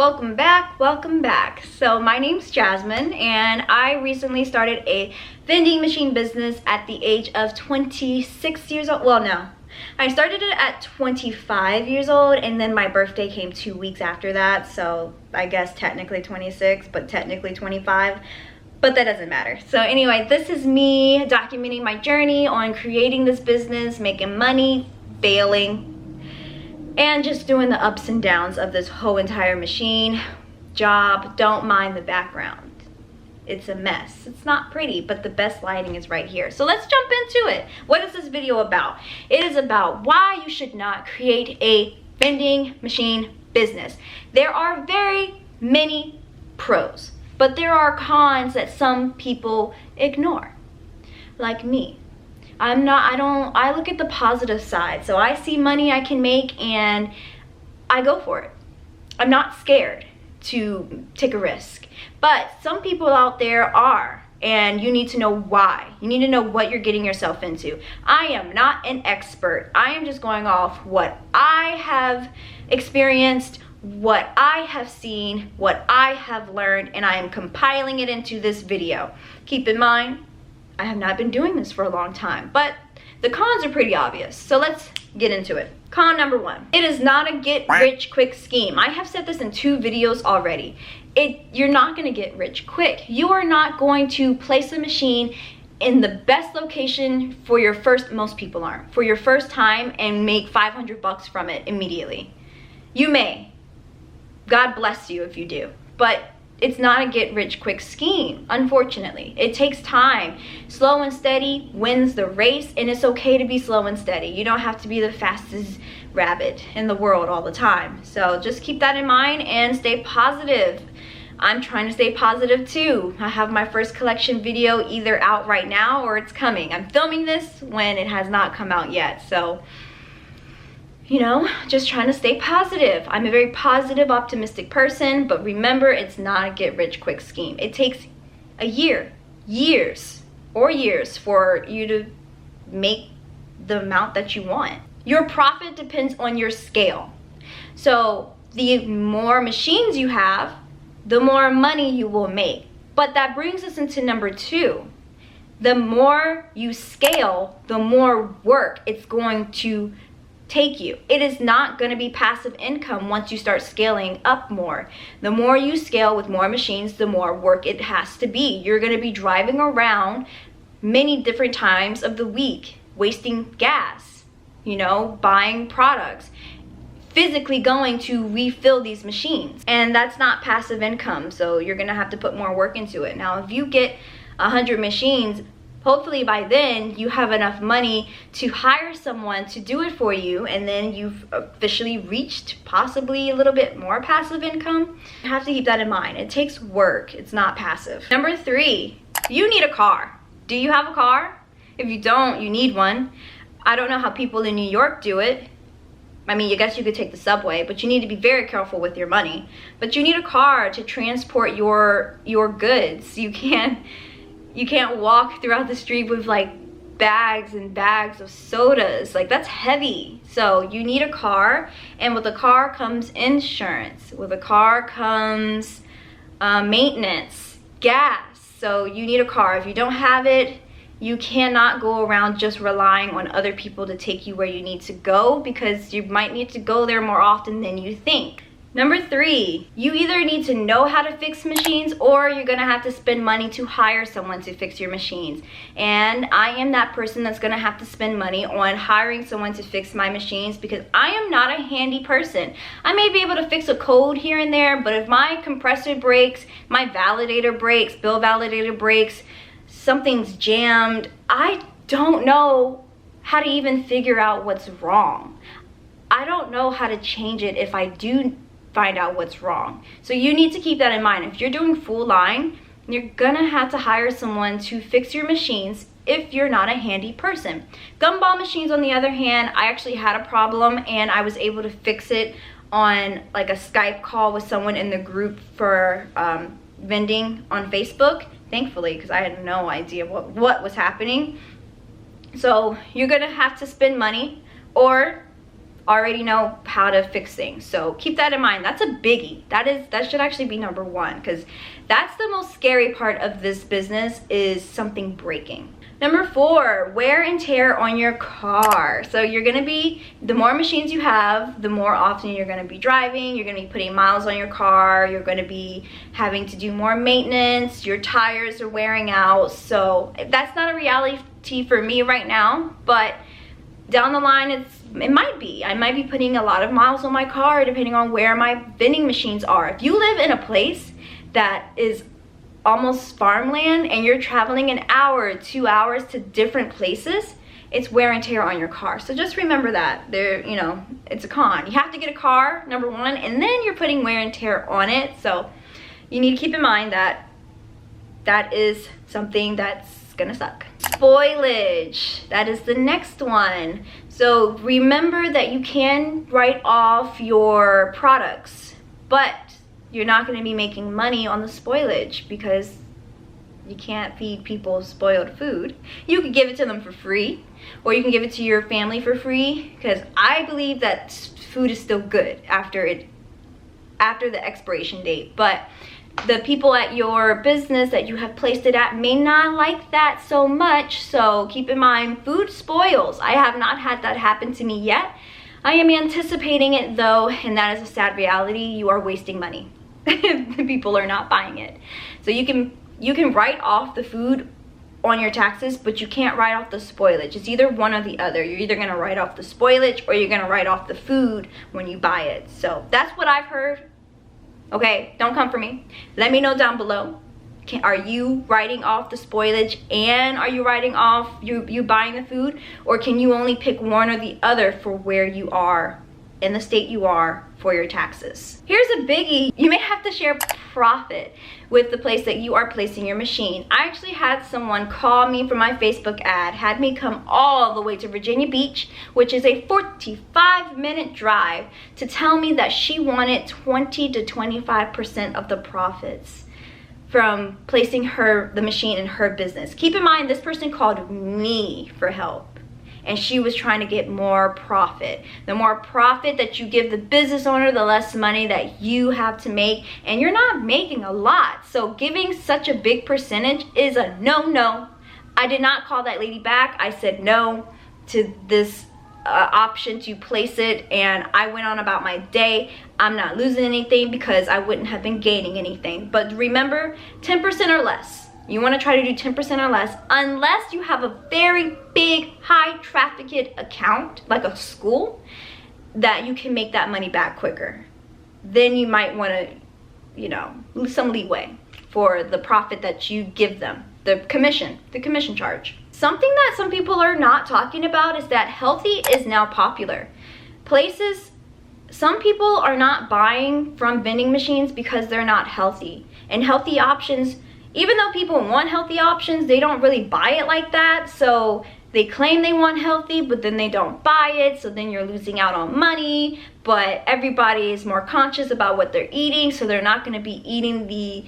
welcome back. So my name's Jasmine and I recently started a vending machine business at the age of 26 years old. Well, no, I started it at 25 years old and then my birthday came 2 weeks after that, so I guess technically 26 but technically 25, but that doesn't matter. So anyway, this is me documenting my journey on creating this business, making money, failing, and just doing the ups and downs of this whole entire machine job. Don't mind the background. It's a mess. It's not pretty, but the best lighting is right here. So let's jump into it. What is this video about? It is about why you should not create a vending machine business. There are very many pros, but there are cons that some people ignore, like me. I look at the positive side. So I see money I can make and I go for it. I'm not scared to take a risk. But some people out there are, and you need to know why. You need to know what you're getting yourself into. I am not an expert. I am just going off what I have experienced, what I have seen, what I have learned, and I am compiling it into this video. Keep in mind, I have not been doing this for a long time, but the cons are pretty obvious. So let's get into it. Con number one, it is not a get rich quick scheme. I have said this in 2 videos already. You're not gonna get rich quick. You are not going to place a machine in the best location for your first, most people aren't, for your first time and make 500 bucks from it immediately. You may, God bless you if you do, but it's not a get rich quick scheme, unfortunately. It takes time. Slow and steady wins the race, and it's okay to be slow and steady. You don't have to be the fastest rabbit in the world all the time. So just keep that in mind and stay positive. I'm trying to stay positive too. I have my first collection video either out right now or it's coming. I'm filming this when it has not come out yet. So, you know, just trying to stay positive. I'm a very positive, optimistic person, but remember, it's not a get rich quick scheme. It takes a year, years for you to make the amount that you want. Your profit depends on your scale. So the more machines you have, the more money you will make. But that brings us into number 2. The more you scale, the more work it's going to take you. It is not going to be passive income once you start scaling up more. The more you scale with more machines, the more work it has to be. You're going to be driving around many different times of the week, wasting gas, you know, buying products, physically going to refill these machines. And that's not passive income, so you're going to have to put more work into it. Now, if you get 100 machines, hopefully by then you have enough money to hire someone to do it for you, and then you've officially reached possibly a little bit more passive income. You have to keep that in mind. It takes work. It's not passive. Number 3, you need a car. Do you have a car? If you don't, you need one. I don't know how people in New York do it. I mean, I guess you could take the subway, but you need to be very careful with your money. But you need a car to transport your goods. You can't walk throughout the street with like bags and bags of sodas. Like, that's heavy. So you need a car, and with a car comes insurance. With a car comes maintenance, gas. So you need a car. If you don't have it, you cannot go around just relying on other people to take you where you need to go, because you might need to go there more often than you think. Number 3, you either need to know how to fix machines, or you're gonna have to spend money to hire someone to fix your machines. And I am that person that's gonna have to spend money on hiring someone to fix my machines, because I am not a handy person. I may be able to fix a code here and there, but if my compressor breaks, my validator breaks, bill validator breaks, something's jammed, I don't know how to even figure out what's wrong. I don't know how to change it if I do find out what's wrong. So you need to keep that in mind. If you're doing full line, you're gonna have to hire someone to fix your machines if you're not a handy person. Gumball machines, on the other hand, I actually had a problem and I was able to fix it on like a Skype call with someone in the group for vending on Facebook, thankfully, because I had no idea what was happening. So you're gonna have to spend money, or already know how to fix things. So keep that in mind. That's a biggie. That should actually be number one, because that's the most scary part of this business, is something breaking. Number 4, wear and tear on your car. So the more machines you have, the more often you're gonna be driving, you're gonna be putting miles on your car, you're gonna be having to do more maintenance, your tires are wearing out. So that's not a reality for me right now, but down the line it might be. I might be putting a lot of miles on my car depending on where my vending machines are. If you live in a place that is almost farmland and you're traveling an hour, 2 hours to different places, it's wear and tear on your car. So just remember that. It's a con. You have to get a car, number 1, and then you're putting wear and tear on it. So you need to keep in mind that that is something that's gonna suck. Spoilage, that is the next one. So remember that you can write off your products, but you're not going to be making money on the spoilage because you can't feed people spoiled food. You could give it to them for free, or you can give it to your family for free, because I believe that food is still good after the expiration date. But the people at your business that you have placed it at may not like that so much. So keep in mind, food spoils. I have not had that happen to me yet. I am anticipating it though, and that is a sad reality. You are wasting money. People are not buying it. So you can write off the food on your taxes, but you can't write off the spoilage. It's either one or the other. You're either going to write off the spoilage or you're going to write off the food when you buy it. So that's what I've heard. Okay, don't come for me. Let me know down below. Are you writing off the spoilage and are you writing off you buying the food, or can you only pick one or the other for where you are in the state you are for your taxes? Here's a biggie. You may have to share profit with the place that you are placing your machine. I actually had someone call me from my Facebook ad, had me come all the way to Virginia Beach, which is a 45-minute drive, to tell me that she wanted 20 to 25% of the profits from placing the machine in her business. Keep in mind, this person called me for help, and she was trying to get more profit. The more profit that you give the business owner, the less money that you have to make, and you're not making a lot. So giving such a big percentage is a no-no. I did not call that lady back. I said no to this option to place it, and I went on about my day. I'm not losing anything because I wouldn't have been gaining anything. But remember, 10% or less. You want to try to do 10% or less, unless you have a very big, high trafficked account, like a school, that you can make that money back quicker. Then you might want to, lose some leeway for the profit that you give them, the commission charge. Something that some people are not talking about is that healthy is now popular. Some people are not buying from vending machines because they're not healthy. And healthy options, even though people want healthy options, they don't really buy it like that. So they claim they want healthy, but then they don't buy it. So then you're losing out on money. But everybody is more conscious about what they're eating, so they're not going to be eating the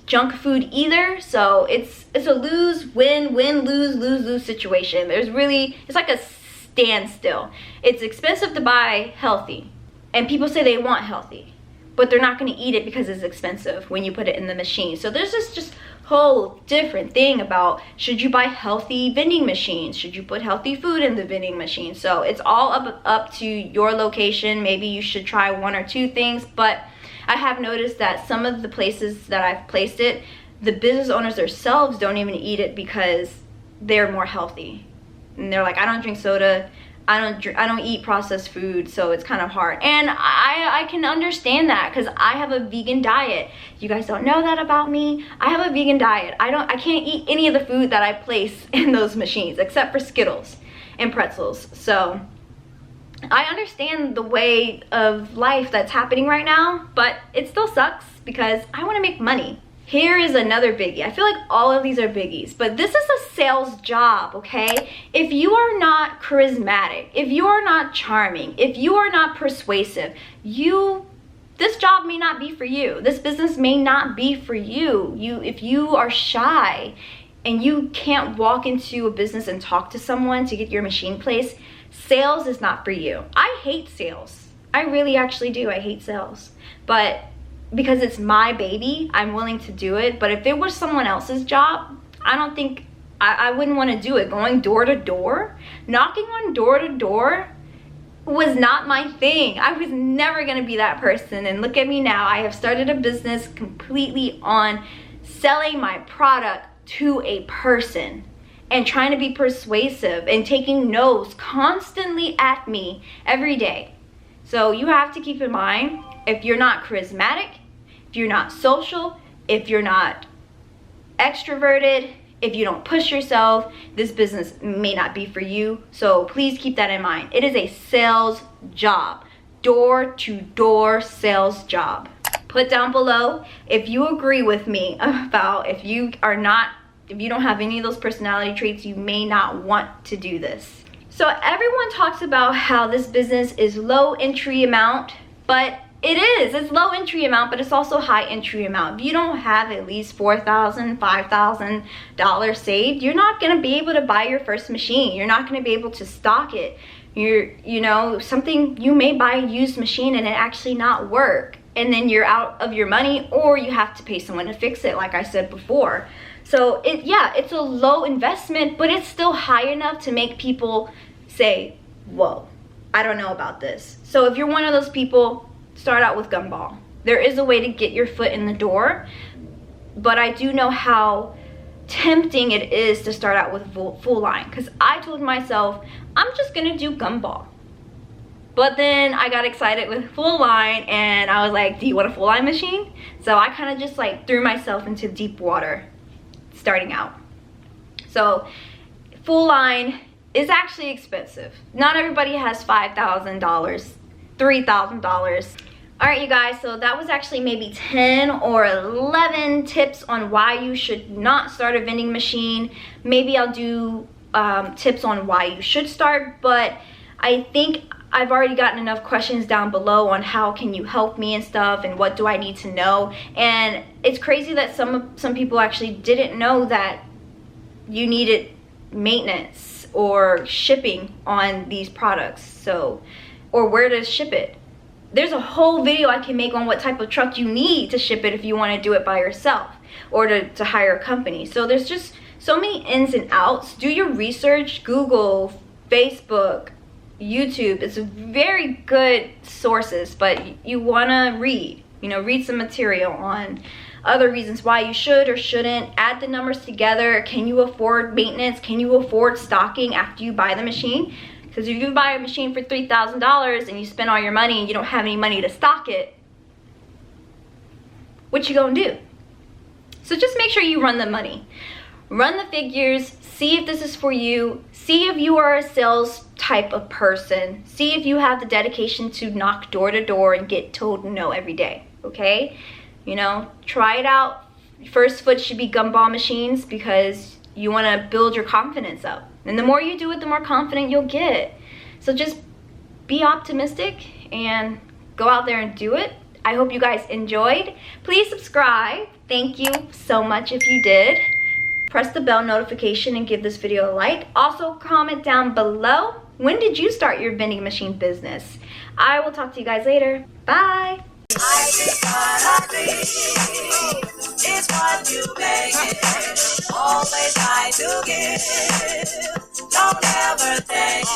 junk food either. So it's a win lose situation. It's like a standstill. It's expensive to buy healthy, and people say they want healthy, but they're not going to eat it because it's expensive when you put it in the machine. So there's this just whole different thing about, should you buy healthy vending machines? Should you put healthy food in the vending machine? So it's all up to your location. Maybe you should try one or two things, but I have noticed that some of the places that I've placed it, the business owners themselves don't even eat it because they're more healthy. And they're like, I don't drink soda, I don't eat processed food, so it's kind of hard. And I can understand that, because I have a vegan diet. You guys don't know that about me. I have a vegan diet. I can't eat any of the food that I place in those machines except for Skittles and pretzels. So I understand the way of life that's happening right now, but it still sucks because I want to make money. Here is another biggie. I feel like all of these are biggies, but this is a sales job, okay? If you are not charismatic, if you are not charming, if you are not persuasive, this job may not be for you. This business may not be for you. If you are shy, and you can't walk into a business and talk to someone to get your machine placed, sales is not for you. I hate sales. I really actually do. I hate sales. But because it's my baby, I'm willing to do it. But if it was someone else's job, I don't think, I wouldn't want to do it. Going door to door, knocking on door to door was not my thing. I was never going to be that person. And look at me now. I have started a business completely on selling my product to a person and trying to be persuasive and taking no's constantly at me every day. So you have to keep in mind, if you're not charismatic, if you're not social, if you're not extroverted, if you don't push yourself, this business may not be for you. So please keep that in mind. It is a sales job, door-to-door sales job. Put down below if you agree with me about if you don't have any of those personality traits, you may not want to do this. So everyone talks about how this business is low entry amount, but it's low entry amount, but it's also high entry amount. If you don't have at least $4,000, $5,000 saved, you're not gonna be able to buy your first machine. You're not gonna be able to stock it. You may buy a used machine and it actually not work, and then you're out of your money, or you have to pay someone to fix it, like I said before. So it's a low investment, but it's still high enough to make people say, whoa, I don't know about this. So if you're one of those people, start out with gumball. There is a way to get your foot in the door, but I do know how tempting it is to start out with full line, because I told myself, I'm just gonna do gumball. But then I got excited with full line, and I was like, do you want a full line machine? So I kind of just like threw myself into deep water starting out. So full line is actually expensive. Not everybody has $5,000, $3,000. All right, you guys, so that was actually maybe 10 or 11 tips on why you should not start a vending machine. Maybe I'll do tips on why you should start, but I think I've already gotten enough questions down below on how can you help me and stuff, and what do I need to know. And it's crazy that some people actually didn't know that you needed maintenance or shipping on these products, or where to ship it. There's a whole video I can make on what type of truck you need to ship it if you want to do it by yourself, or to hire a company. So there's just so many ins and outs. Do your research. Google, Facebook, YouTube. It's very good sources, but you want to read some material on other reasons why you should or shouldn't. Add the numbers together. Can you afford maintenance? Can you afford stocking after you buy the machine? Because if you buy a machine for $3,000 and you spend all your money and you don't have any money to stock it, what you gonna do? So just make sure you run the money. Run the figures, see if this is for you, see if you are a sales type of person, see if you have the dedication to knock door to door and get told no every day, okay? Try it out. First foot should be gumball machines, because you want to build your confidence up. And the more you do it, the more confident you'll get. So just be optimistic and go out there and do it. I hope you guys enjoyed. Please subscribe. Thank you so much if you did. Press the bell notification and give this video a like. Also comment down below, when did you start your vending machine business? I will talk to you guys later. Bye. It's what you make it. Always try to give. Don't ever think